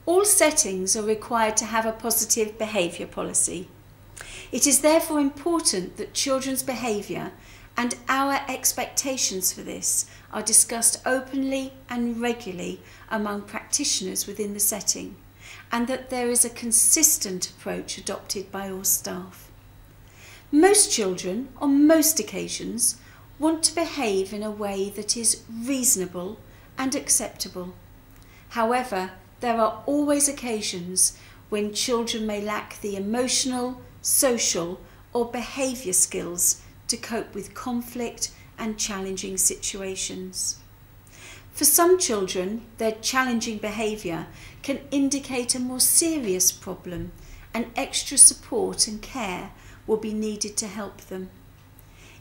All settings are required to have a positive behaviour policy. It is therefore important that children's behaviour and our expectations for this are discussed openly and regularly among practitioners within the setting, and that there is a consistent approach adopted by all staff. Most children, on most occasions, want to behave in a way that is reasonable and acceptable. However, there are always occasions when children may lack the emotional, social, or behaviour skills to cope with conflict and challenging situations. For some children, their challenging behaviour can indicate a more serious problem, and extra support and care will be needed to help them.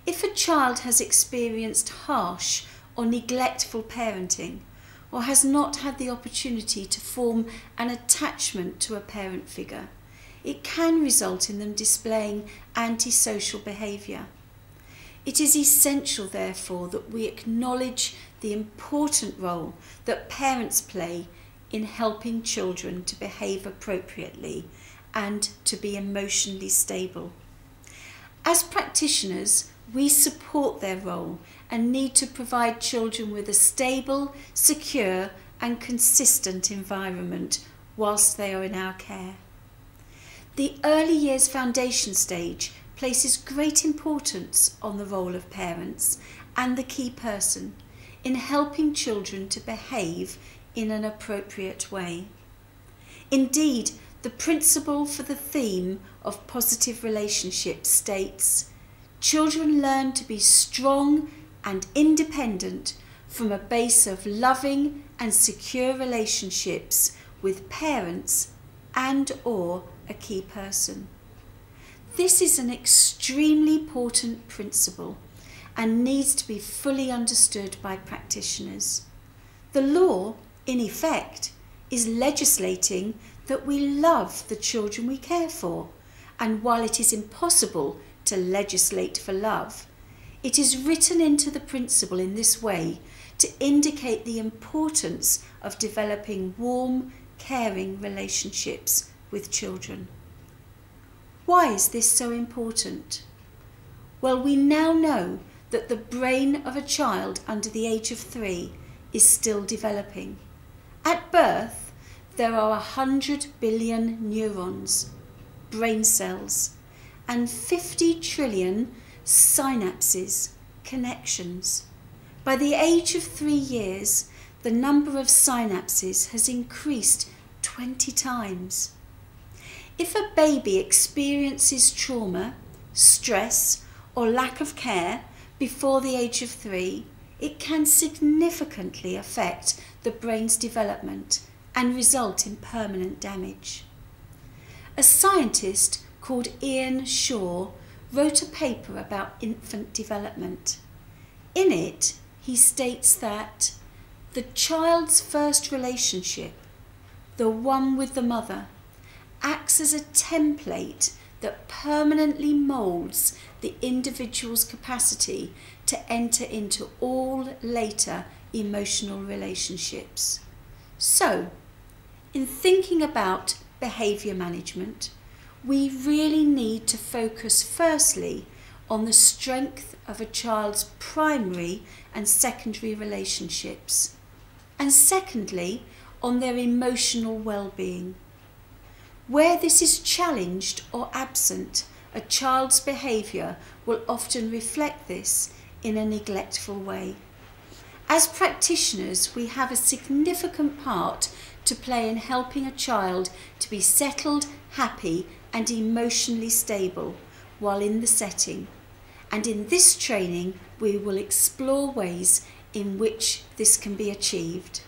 If a child has experienced harsh or neglectful parenting, or has not had the opportunity to form an attachment to a parent figure, it can result in them displaying antisocial behaviour. It is essential, therefore, that we acknowledge the important role that parents play in helping children to behave appropriately and to be emotionally stable. As practitioners, we support their role and need to provide children with a stable, secure and consistent environment whilst they are in our care. The early years foundation stage places great importance on the role of parents and the key person in helping children to behave in an appropriate way. Indeed, the principle for the theme of positive relationships states, "Children learn to be strong and independent from a base of loving and secure relationships with parents and/or a key person." This is an extremely important principle and needs to be fully understood by practitioners. The law, in effect, is legislating that we love the children we care for, and while it is impossible to legislate for love, it is written into the principle in this way to indicate the importance of developing warm, caring relationships with children. Why is this so important? Well, we now know that the brain of a child under the age of 3 is still developing. At birth, there are 100 billion neurons, brain cells, and 50 trillion synapses, connections. By the age of 3 years, the number of synapses has increased 20 times. If a baby experiences trauma, stress, or lack of care before the age of 3, it can significantly affect the brain's development and result in permanent damage. A scientist called Ian Shaw wrote a paper about infant development. In it, he states that the child's first relationship, the one with the mother, acts as a template that permanently moulds the individual's capacity to enter into all later emotional relationships. So, in thinking about behaviour management, we really need to focus firstly on the strength of a child's primary and secondary relationships, and secondly, on their emotional well-being. Where this is challenged or absent, a child's behaviour will often reflect this in a neglectful way. As practitioners, we have a significant part to play in helping a child to be settled, happy and emotionally stable while in the setting. And in this training, we will explore ways in which this can be achieved.